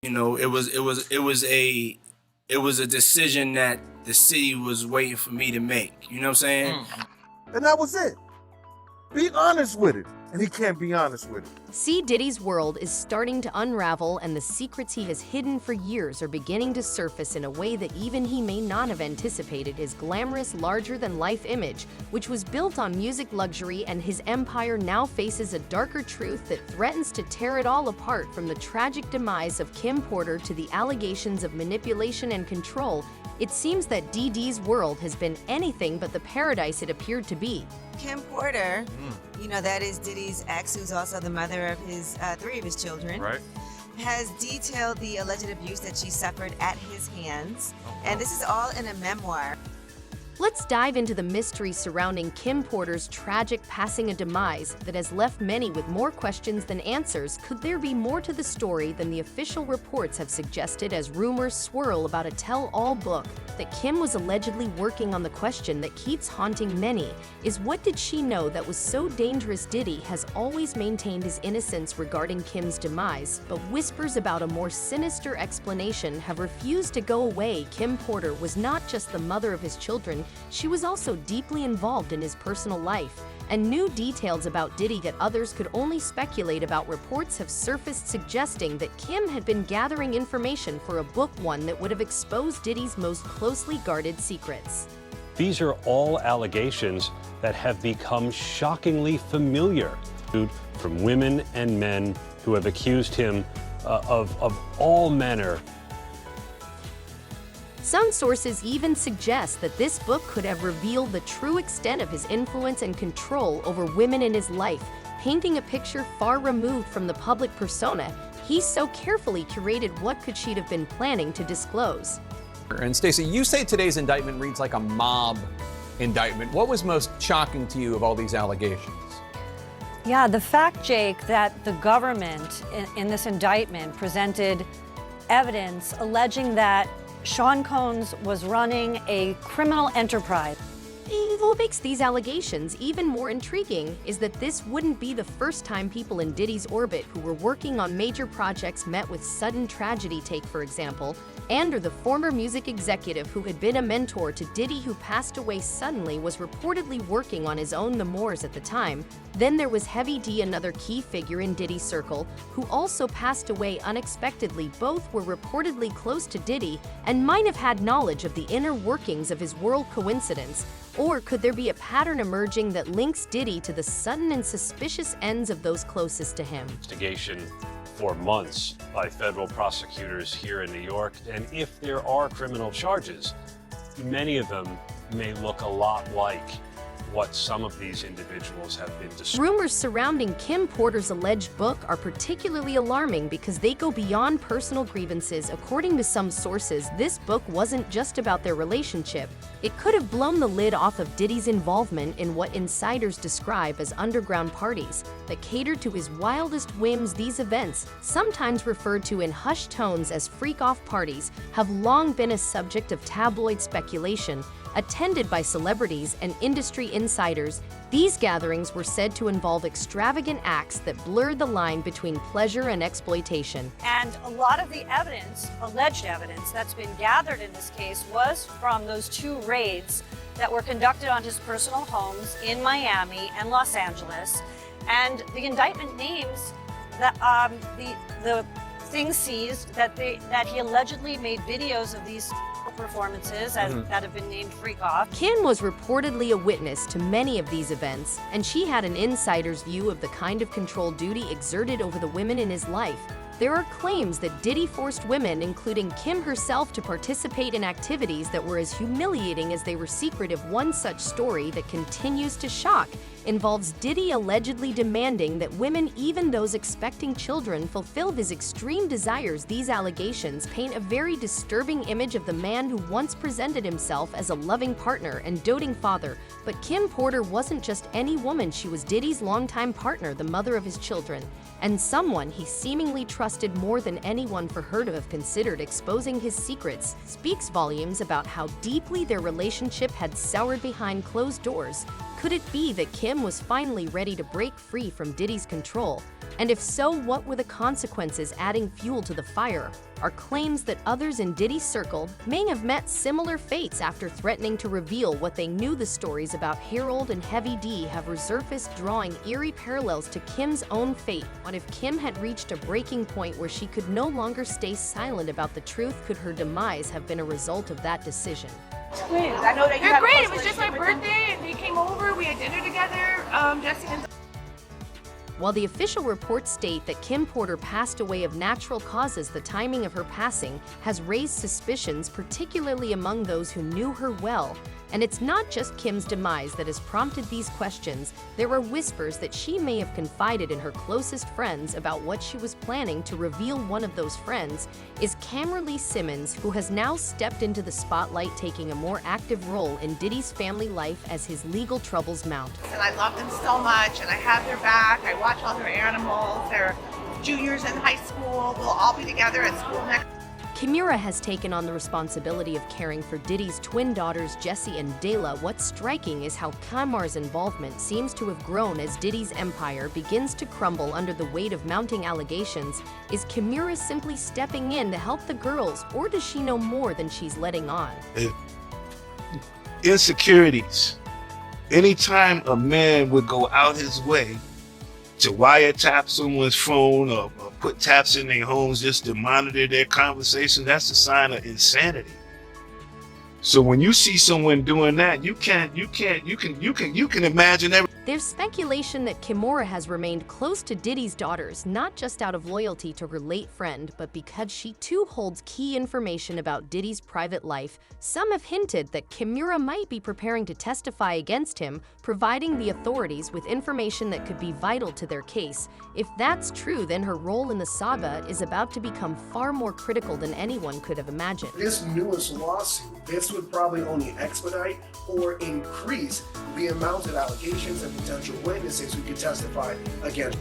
It was a decision that the city was waiting for me to make. You know what I'm saying? And that was it. Be honest with it. And he can't be honest with it. C. Diddy's world is starting to unravel, and the secrets he has hidden for years are beginning to surface in a way that even he may not have anticipated. His glamorous, larger-than-life image, which was built on music luxury, and his empire now faces a darker truth that threatens to tear it all apart. From the tragic demise of Kim Porter to the allegations of manipulation and control, it seems that Diddy's world has been anything but the paradise it appeared to be. Kim Porter, that is Diddy's ex, who's also the mother of his 3 of his children, Right. has detailed the alleged abuse that she suffered at his hands. And this is all in a memoir. Let's dive into the mystery surrounding Kim Porter's tragic passing, a demise that has left many with more questions than answers. Could there be more to the story than the official reports have suggested, as rumors swirl about a tell-all book that Kim was allegedly working on? The question that keeps haunting many is, what did she know that was so dangerous? Diddy has always maintained his innocence regarding Kim's demise, but whispers about a more sinister explanation have refused to go away. Kim Porter was not just the mother of his children, she was also deeply involved in his personal life, and new details about Diddy that others could only speculate about. Reports have surfaced suggesting that Kim had been gathering information for a book, one that would have exposed Diddy's most closely guarded secrets. These are all allegations that have become shockingly familiar from women and men who have accused him of all manner. Some sources even suggest that this book could have revealed the true extent of his influence and control over women in his life, painting a picture far removed from the public persona he so carefully curated. What could she have been planning to disclose? And Stacey, you say today's indictment reads like a mob indictment. What was most shocking to you of all these allegations? Yeah, the fact, Jake, that the government in this indictment presented evidence alleging that Sean Combs was running a criminal enterprise. What makes these allegations even more intriguing is that this wouldn't be the first time people in Diddy's orbit who were working on major projects met with sudden tragedy. Take, for example, Andrew, the former music executive who had been a mentor to Diddy, who passed away suddenly, was reportedly working on his own memoirs at the time. Then there was Heavy D, another key figure in Diddy's circle, who also passed away unexpectedly. Both were reportedly close to Diddy and might have had knowledge of the inner workings of his world. Coincidence? Or could there be a pattern emerging that links Diddy to the sudden and suspicious ends of those closest to him? Investigation for months by federal prosecutors here in New York, and if there are criminal charges, many of them may look a lot like what some of these individuals have been described. Rumors surrounding Kim Porter's alleged book are particularly alarming because they go beyond personal grievances. According to some sources, this book wasn't just about their relationship. It could have blown the lid off of Diddy's involvement in what insiders describe as underground parties that catered to his wildest whims. These events, sometimes referred to in hushed tones as freak-off parties, have long been a subject of tabloid speculation. Attended by celebrities and industry insiders, these gatherings were said to involve extravagant acts that blurred the line between pleasure and exploitation. And a lot of the evidence, alleged evidence, that's been gathered in this case was from those 2 raids that were conducted on his personal homes in Miami and Los Angeles. And the indictment names that the things seized that he allegedly made videos of these performances that have been named Freak Off. Kim was reportedly a witness to many of these events, and she had an insider's view of the kind of control Diddy exerted over the women in his life. There are claims that Diddy forced women, including Kim herself, to participate in activities that were as humiliating as they were secretive. One such story that continues to shock involves Diddy allegedly demanding that women, even those expecting children, fulfill his extreme desires. These allegations paint a very disturbing image of the man who once presented himself as a loving partner and doting father. But Kim Porter wasn't just any woman. She was Diddy's longtime partner, the mother of his children, and someone he seemingly trusted more than anyone. For her to have considered exposing his secrets speaks volumes about how deeply their relationship had soured behind closed doors. Could it be that Kim was finally ready to break free from Diddy's control? And if so, what were the consequences? Adding fuel to the fire are claims that others in Diddy's circle may have met similar fates after threatening to reveal what they knew. The stories about Harold and Heavy D have resurfaced, drawing eerie parallels to Kim's own fate. What if Kim had reached a breaking point where she could no longer stay silent about the truth? Could her demise have been a result of that decision? Twins. I know that you They're have a great. close It was just my relationship with them. birthday, and they came over. We had dinner together. Jesse and While the official reports state that Kim Porter passed away of natural causes, the timing of her passing has raised suspicions, particularly among those who knew her well. And it's not just Kim's demise that has prompted these questions. There are whispers that she may have confided in her closest friends about what she was planning to reveal. One of those friends is Kimora Lee Simmons, who has now stepped into the spotlight, taking a more active role in Diddy's family life as his legal troubles mount. And I love them so much, and I have their back. I watch all their animals. They're juniors in high school. We'll all be together at school next. Kimora has taken on the responsibility of caring for Diddy's twin daughters, Jessie and Dayla. What's striking is how Kimora's involvement seems to have grown as Diddy's empire begins to crumble under the weight of mounting allegations. Is Kimora simply stepping in to help the girls, or does she know more than she's letting on? Insecurities. Anytime a man would go out his way to wiretap someone's phone or put taps in their homes just to monitor their conversation, that's a sign of insanity. So when you see someone doing that, you can imagine everything. There's speculation that Kimora has remained close to Diddy's daughters, not just out of loyalty to her late friend, but because she too holds key information about Diddy's private life. Some have hinted that Kimora might be preparing to testify against him, providing the authorities with information that could be vital to their case. If that's true, then her role in the saga is about to become far more critical than anyone could have imagined. This newest lawsuit, this would probably only expedite or increase the amount of allegations and potential witnesses who could testify against.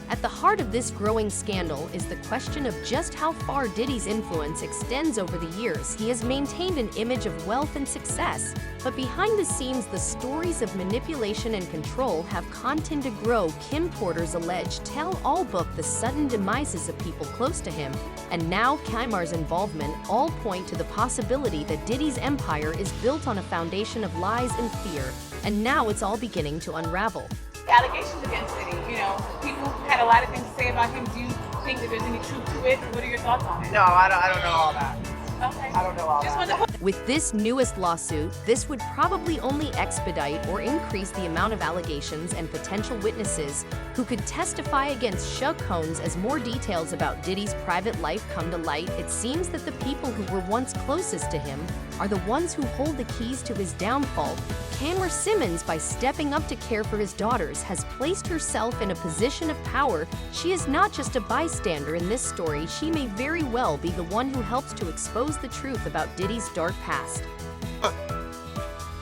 At the heart of this growing scandal is the question of just how far Diddy's influence extends over the years. He has maintained an image of wealth and success, but behind the scenes, the stories of manipulation and control have continued to grow. Kim Porter's alleged tell-all book, The Sudden Demises of People Close to Him, and now Kimora's involvement all point to the possibility that Diddy's empire is built on a foundation of lies and fear, and now it's all beginning to unravel. the allegations against Diddy. You know, people had a lot of things to say about him. Do you think that there's any truth to it? What are your thoughts on it? No, I don't know all that. Okay. I don't know all that. With this newest lawsuit, this would probably only expedite or increase the amount of allegations and potential witnesses who could testify against Shug Combs as more details about Diddy's private life come to light. It seems that the people who were once closest to him are the ones who hold the keys to his downfall. Kimora Simmons, by stepping up to care for his daughters, has placed herself in a position of power. She is not just a bystander in this story. She may very well be the one who helps to expose the truth about Diddy's dark past.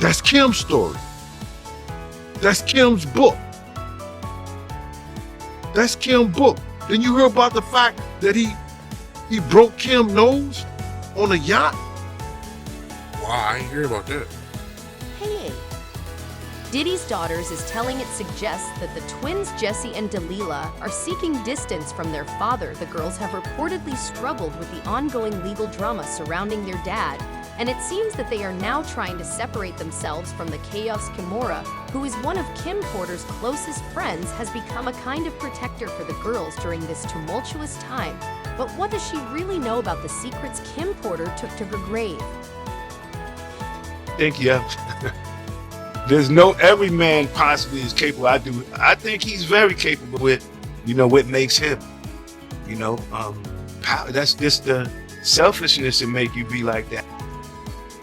That's Kim's story. That's Kim's book. That's Kim's book. Then you hear about the fact that he broke Kim's nose on a yacht? Wow, I ain't hear about that. Hey. Diddy's Daughters is telling it suggests that the twins Jessie and Delilah are seeking distance from their father. The girls have reportedly struggled with the ongoing legal drama surrounding their dad, and it seems that they are now trying to separate themselves from the chaos. Kimora, who is one of Kim Porter's closest friends, has become a kind of protector for the girls during this tumultuous time. But what does she really know about the secrets Kim Porter took to her grave? Thank you. There's no, every man possibly is capable. I think he's very capable with, what makes him, power. That's just the selfishness that make you be like that.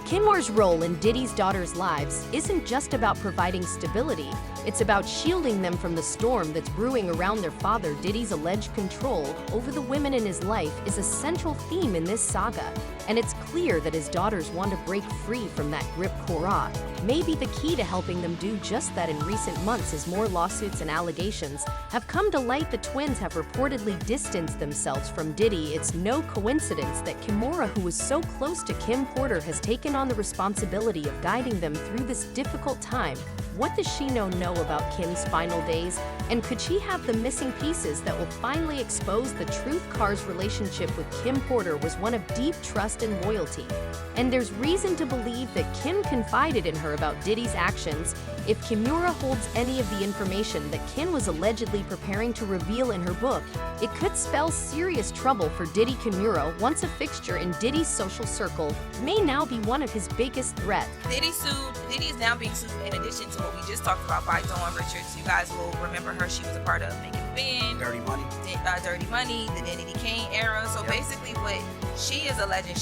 Kimora's role in Diddy's daughters' lives isn't just about providing stability, it's about shielding them from the storm that's brewing around their father. Diddy's alleged control over the women in his life is a central theme in this saga, and it's clear that his daughters want to break free from that grip. Kimora may be the key to helping them do just that. In recent months, as more lawsuits and allegations have come to light, the twins have reportedly distanced themselves from Diddy. It's no coincidence that Kimora, who was so close to Kim Porter, has taken on the responsibility of guiding them through this difficult time. What does she know about Kim's final days? And could she have the missing pieces that will finally expose the truth? Carr's relationship with Kim Porter was one of deep trust and loyalty. And there's reason to believe that Kim confided in her about Diddy's actions. If Kimora holds any of the information that Kim was allegedly preparing to reveal in her book, it could spell serious trouble for Diddy. Kimora, once a fixture in Diddy's social circle, may now be one of his biggest threats. Diddy is now being sued in addition to what we just talked about by Dawn Richards. You guys will remember her. She was a part of Making Ben, Dirty Money, the Diddy Kane era. So basically what she is alleging,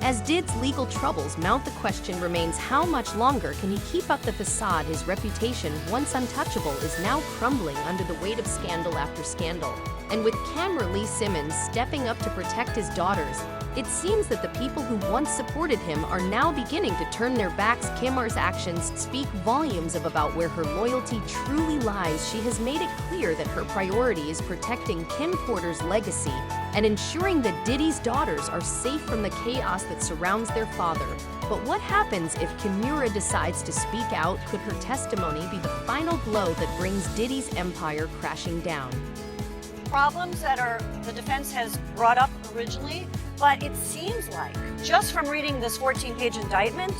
As Did's legal troubles mount, the question remains, how much longer can he keep up the facade? His reputation, once untouchable, is now crumbling under the weight of scandal after scandal. And with Kimora Lee Simmons stepping up to protect his daughters, it seems that the people who once supported him are now beginning to turn their backs. Kimora's actions speak volumes about where her loyalty truly lies. She has made it clear that her priority is protecting Kim Porter's legacy and ensuring that Diddy's daughters are safe from the chaos that surrounds their father. But what happens if Kimora decides to speak out? Could her testimony be the final blow that brings Diddy's empire crashing down? Problems that the defense has brought up originally, but it seems like, just from reading this 14-page indictment,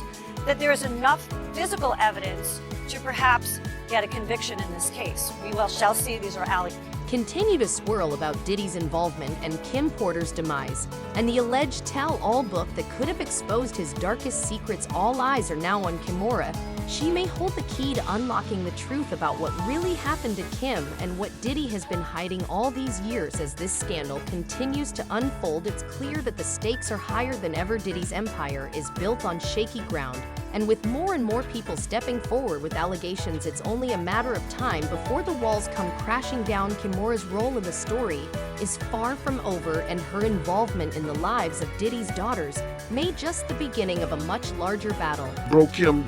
that there is enough physical evidence to perhaps get a conviction in this case. We shall see. These are allegations. Continue to swirl about Diddy's involvement and Kim Porter's demise, and the alleged tell-all book that could have exposed his darkest secrets. All eyes are now on Kimora. She may hold the key to unlocking the truth about what really happened to Kim and what Diddy has been hiding all these years. As this scandal continues to unfold, it's clear that the stakes are higher than ever. Diddy's empire is built on shaky ground, and with more and more people stepping forward with allegations, it's only a matter of time before the walls come crashing down. Kimora's role in the story is far from over, and her involvement in the lives of Diddy's daughters may just the beginning of a much larger battle. Broke him,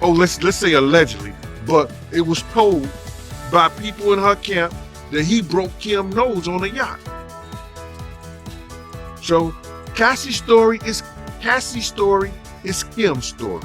let's say allegedly, but it was told by people in her camp that he broke Kim's nose on a yacht. So Cassie's story is Kim's story.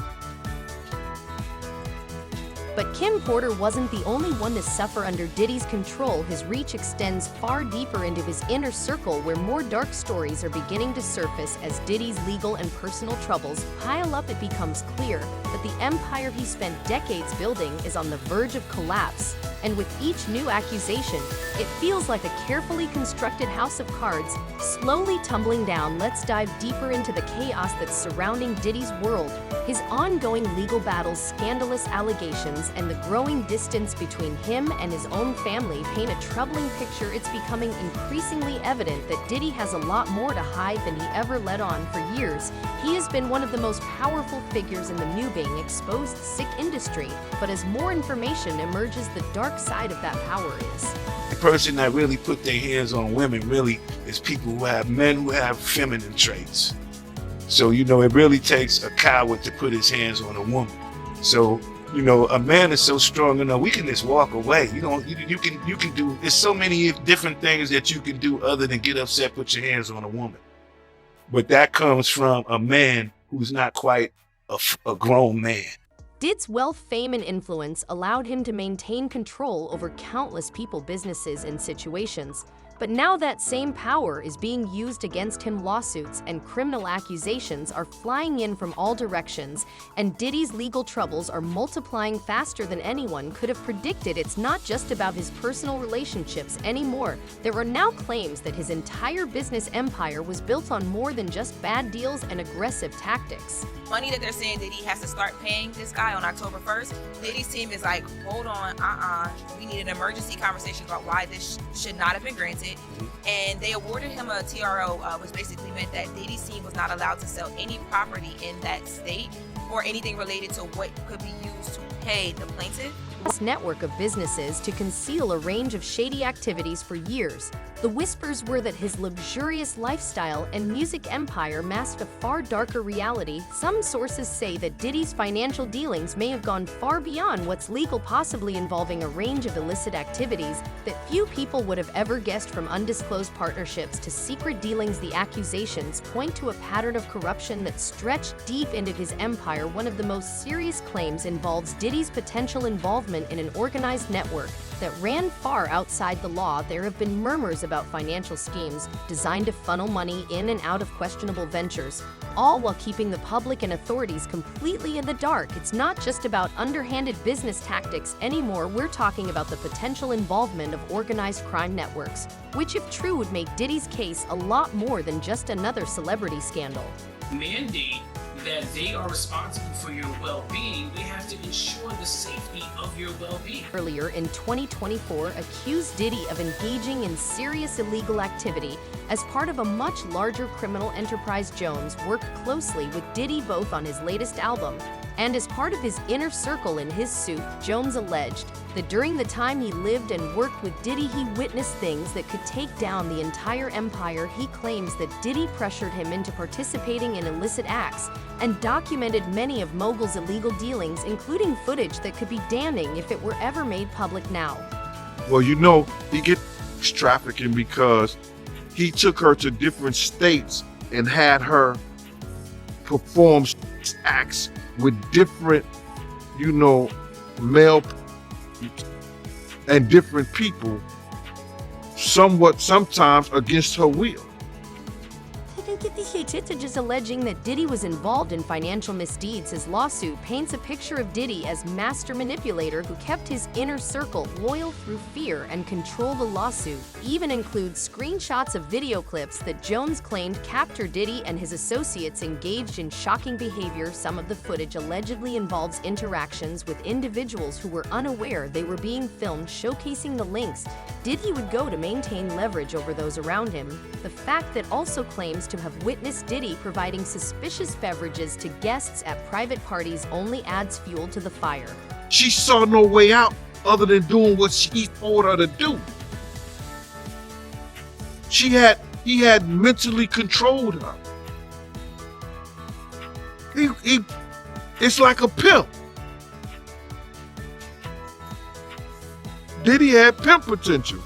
But Kim Porter wasn't the only one to suffer under Diddy's control. His reach extends far deeper into his inner circle, where more dark stories are beginning to surface. As Diddy's legal and personal troubles pile up, it becomes clear that the empire he spent decades building is on the verge of collapse. And with each new accusation, it feels like a carefully constructed house of cards slowly tumbling down. Let's dive deeper into the chaos that's surrounding Diddy's world. His ongoing legal battles, scandalous allegations, and the growing distance between him and his own family paint a troubling picture. It's becoming increasingly evident that Diddy has a lot more to hide than he ever let on. For years, he has been one of the most powerful figures in the new being exposed sick industry. But as more information emerges, the dark side of that power is. The person that really put their hands on women really is men who have feminine traits. So, it really takes a coward to put his hands on a woman. So, a man is so strong enough, we can just walk away. You can do, there's so many different things that you can do other than get upset, put your hands on a woman. But that comes from a man who's not quite a grown man. Did's wealth, fame, and influence allowed him to maintain control over countless people, businesses, and situations. But now that same power is being used against him. Lawsuits and criminal accusations are flying in from all directions, and Diddy's legal troubles are multiplying faster than anyone could have predicted. It's not just about his personal relationships anymore. There are now claims that his entire business empire was built on more than just bad deals and aggressive tactics. Money that they're saying Diddy has to start paying this guy on October 1st, Diddy's team is like, hold on, we need an emergency conversation about why this should not have been granted. And they awarded him a TRO, which basically meant that Diddy's team was not allowed to sell any property in that state or anything related to what could be used to pay the plaintiff. This network of businesses to conceal a range of shady activities for years. The whispers were that his luxurious lifestyle and music empire masked a far darker reality. Some sources say that Diddy's financial dealings may have gone far beyond what's legal, possibly involving a range of illicit activities that few people would have ever guessed. From undisclosed partnerships to secret dealings, the accusations point to a pattern of corruption that stretched deep into his empire. One of the most serious claims involves Diddy's potential involvement in an organized network that ran far outside the law. There have been murmurs about financial schemes designed to funnel money in and out of questionable ventures, all while keeping the public and authorities completely in the dark. It's not just about underhanded business tactics anymore. We're talking about the potential involvement of organized crime networks, which, if true, would make Diddy's case a lot more than just another celebrity scandal. Mandate that they are responsible for your well-being. They have to ensure the safety of your well-being. Earlier in 2024, accused Diddy of engaging in serious illegal activity as part of a much larger criminal enterprise. Jones worked closely with Diddy both on his latest album and as part of his inner circle. In his suit, Jones alleged that during the time he lived and worked with Diddy, he witnessed things that could take down the entire empire. He claims that Diddy pressured him into participating in illicit acts and documented many of Mogul's illegal dealings, including footage that could be damning if it were ever made public now. Well, you know, he gets trafficking because he took her to different states and had her perform acts with different, you know, male and different people, sometimes against her will. Just alleging that Diddy was involved in financial misdeeds. His lawsuit paints a picture of Diddy as master manipulator who kept his inner circle loyal through fear and control. The lawsuit even includes screenshots of video clips that Jones claimed capture Diddy and his associates engaged in shocking behavior. Some of the footage allegedly involves interactions with individuals who were unaware they were being filmed, showcasing the lengths Diddy would go to maintain leverage over those around him. The fact that also claims to have witnessed Diddy providing suspicious beverages to guests at private parties only adds fuel to the fire. She saw no way out other than doing what he told her to do. He had mentally controlled her. It's like a pimp. Diddy had pimp potential.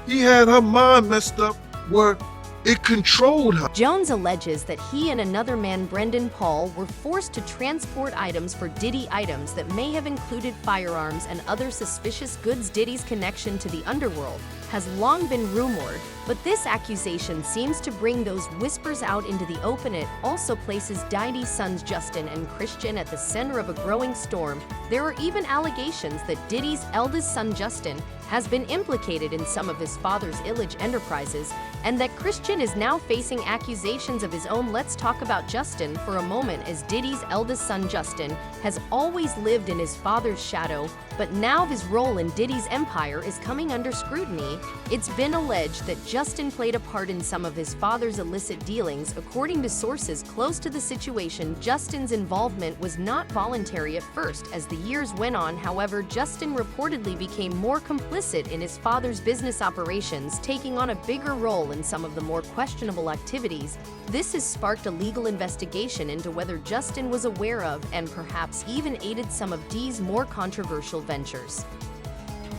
He had her mind messed up where it controlled her. Jones alleges that he and another man, Brendan Paul, were forced to transport items for Diddy, items that may have included firearms and other suspicious goods. Diddy's connection to the underworld has long been rumored, but this accusation seems to bring those whispers out into the open. It also places Diddy's sons Justin and Christian at the center of a growing storm. There are even allegations that Diddy's eldest son Justin has been implicated in some of his father's illicit enterprises, and that Christian is now facing accusations of his own. Let's talk about Justin for a moment, as Diddy's eldest son Justin has always lived in his father's shadow, but now his role in Diddy's empire is coming under scrutiny. It's been alleged that Justin played a part in some of his father's illicit dealings. According to sources close to the situation, Justin's involvement was not voluntary at first. As the years went on, however, Justin reportedly became more complicit in his father's business operations, taking on a bigger role in some of the more questionable activities. This has sparked a legal investigation into whether Justin was aware of and perhaps even aided some of D's more controversial ventures.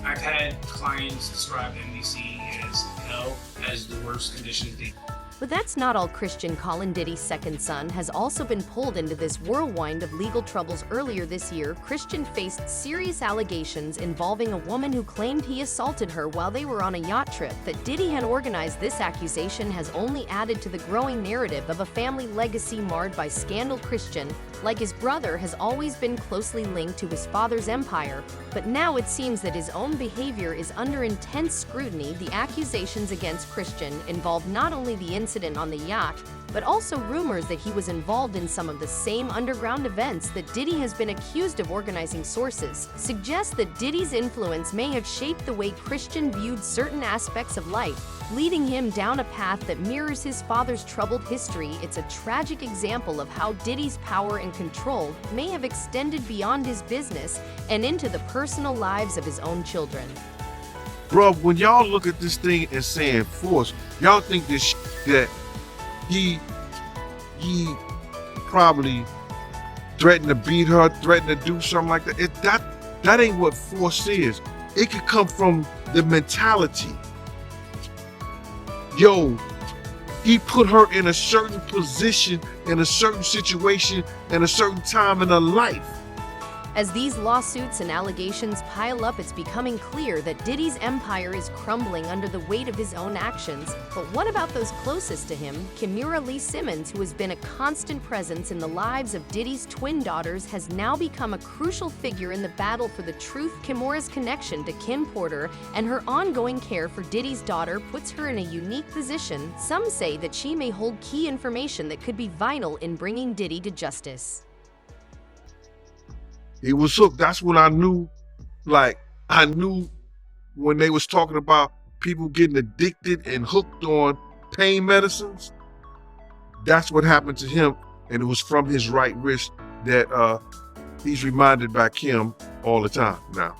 I've had clients describe NBC as hell, as the worst conditions they. But that's not all. Christian, Colin Diddy's second son, has also been pulled into this whirlwind of legal troubles. Earlier this year, Christian faced serious allegations involving a woman who claimed he assaulted her while they were on a yacht trip that Diddy had organized. This accusation has only added to the growing narrative of a family legacy marred by scandal. Christian, like his brother, has always been closely linked to his father's empire, but now it seems that his own behavior is under intense scrutiny. The accusations against Christian involve not only the incident on the yacht, but also rumors that he was involved in some of the same underground events that Diddy has been accused of organizing. Sources suggest that Diddy's influence may have shaped the way Christian viewed certain aspects of life, leading him down a path that mirrors his father's troubled history. It's a tragic example of how Diddy's power and control may have extended beyond his business and into the personal lives of his own children. Bro, when y'all look at this thing and saying force, y'all think this that he probably threatened to beat her, threatened to do something like that. That ain't what force is. It could come from the mentality. Yo, he put her in a certain position, in a certain situation, in a certain time in her life. As these lawsuits and allegations pile up, it's becoming clear that Diddy's empire is crumbling under the weight of his own actions. But what about those closest to him? Kimora Lee Simmons, who has been a constant presence in the lives of Diddy's twin daughters, has now become a crucial figure in the battle for the truth. Kimora's connection to Kim Porter and her ongoing care for Diddy's daughter puts her in a unique position. Some say that she may hold key information that could be vital in bringing Diddy to justice. It was hooked. That's when I knew, I knew when they was talking about people getting addicted and hooked on pain medicines. That's what happened to him, and it was from his right wrist that he's reminded by Kim all the time now.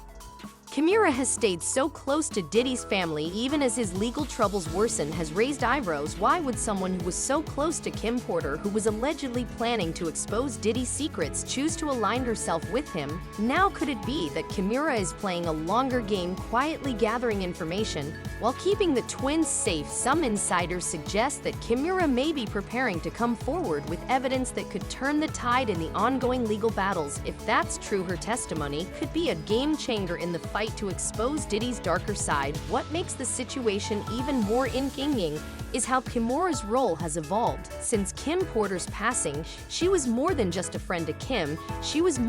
Kimora has stayed so close to Diddy's family even as his legal troubles worsen has raised eyebrows. Why would someone who was so close to Kim Porter, who was allegedly planning to expose Diddy's secrets, choose to align herself with him? Now could it be that Kimora is playing a longer game, quietly gathering information while keeping the twins safe? Some insiders suggest that Kimora may be preparing to come forward with evidence that could turn the tide in the ongoing legal battles. If that's true, her testimony could be a game changer in the fight to expose Diddy's darker side. What makes the situation even more intriguing is how Kimora's role has evolved. Since Kim Porter's passing, she was more than just a friend to Kim. She was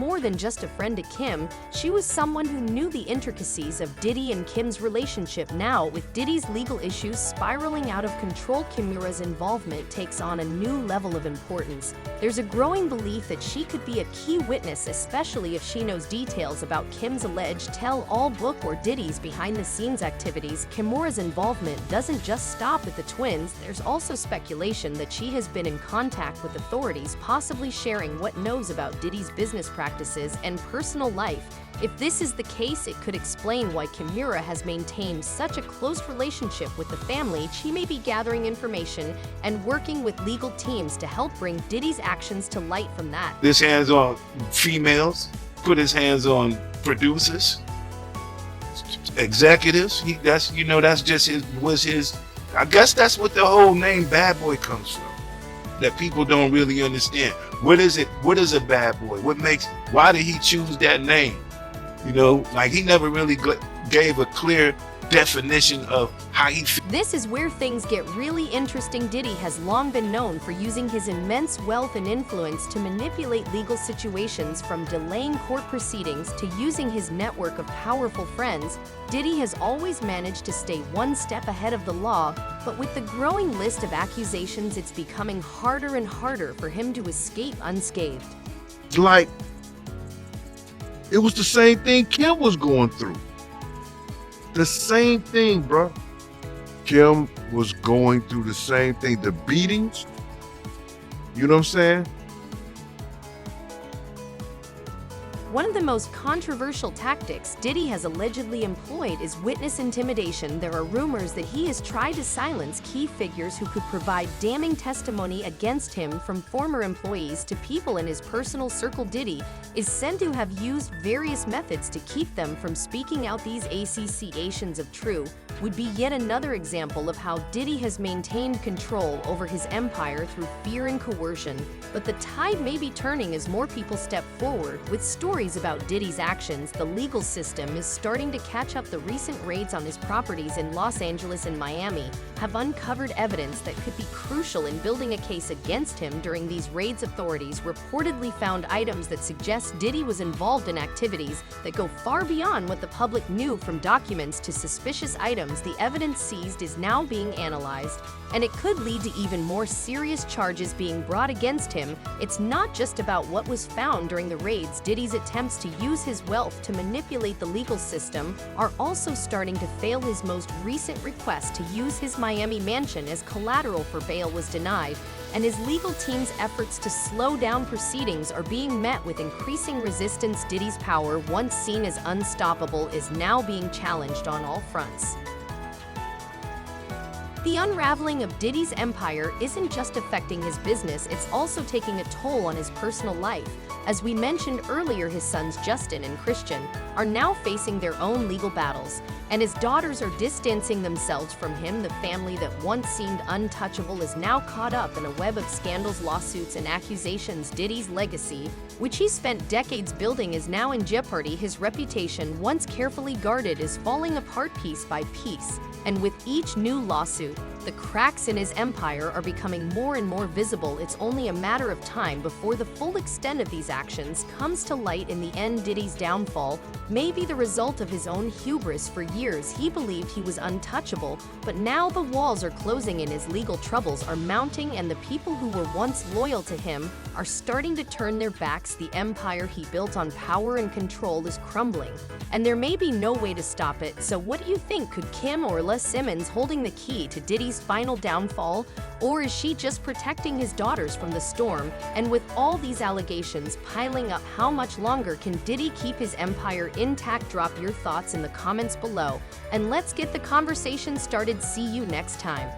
someone who knew the intricacies of Diddy and Kim's relationship. Now, with Diddy's legal issues spiraling out of control, Kimora's involvement takes on a new level of importance. There's a growing belief that she could be a key witness, especially if she knows details about Kim's alleged tell-all book or Diddy's behind-the-scenes activities. Kimora's involvement doesn't just stop at the twins. There's also speculation that she has been in contact with authorities, possibly sharing what knows about Diddy's business practices and personal life. If this is the case, it could explain why Kimora has maintained such a close relationship with the family. She may be gathering information and working with legal teams to help bring Diddy's actions to light from that. His hands on females, put his hands on producers, executives. That's just his. I guess that's what the whole name Bad Boy comes from. That people don't really understand. What is it? What is a bad boy? Why did he choose that name? He never really gave a clear definition of how he feels. This is where things get really interesting. Diddy has long been known for using his immense wealth and influence to manipulate legal situations, from delaying court proceedings to using his network of powerful friends. Diddy has always managed to stay one step ahead of the law, but with the growing list of accusations, it's becoming harder and harder for him to escape unscathed. It was the same thing Kim was going through. The same thing, bro. Kim was going through the same thing. The beatings, you know what I'm saying? One of the most controversial tactics Diddy has allegedly employed is witness intimidation. There are rumors that he has tried to silence key figures who could provide damning testimony against him, from former employees to people in his personal circle. Diddy is said to have used various methods to keep them from speaking out. These accusations of true would be yet another example of how Diddy has maintained control over his empire through fear and coercion. But the tide may be turning as more people step forward with stories about Diddy's actions. The legal system is starting to catch up. The recent raids on his properties in Los Angeles and Miami have uncovered evidence that could be crucial in building a case against him. During these raids, authorities reportedly found items that suggest Diddy was involved in activities that go far beyond what the public knew, from documents to suspicious items. The evidence seized is now being analyzed, and it could lead to even more serious charges being brought against him. It's not just about what was found during the raids. Diddy's attempts to use his wealth to manipulate the legal system are also starting to fail. His most recent request to use his Miami mansion as collateral for bail was denied. and his legal team's efforts to slow down proceedings are being met with increasing resistance. Diddy's power, once seen as unstoppable, is now being challenged on all fronts. The unraveling of Diddy's empire isn't just affecting his business, it's also taking a toll on his personal life. As we mentioned earlier, his sons Justin and Christian are now facing their own legal battles, and his daughters are distancing themselves from him. The family that once seemed untouchable is now caught up in a web of scandals, lawsuits, and accusations. Diddy's legacy, which he spent decades building, is now in jeopardy. His reputation, once carefully guarded, is falling apart piece by piece. And with each new lawsuit, the cracks in his empire are becoming more and more visible. It's only a matter of time before the full extent of these actions comes to light. In the end, Diddy's downfall may be the result of his own hubris. For years, he believed he was untouchable, but now the walls are closing in, his legal troubles are mounting, and the people who were once loyal to him are starting to turn their backs. The empire he built on power and control is crumbling, and there may be no way to stop it. So what do you think? Could Kimora Lee Simmons holding the key to Diddy's final downfall, or is she just protecting his daughters from the storm? And with all these allegations piling up, how much longer can Diddy keep his empire intact? Drop your thoughts in the comments below, and let's get the conversation started. See you next time.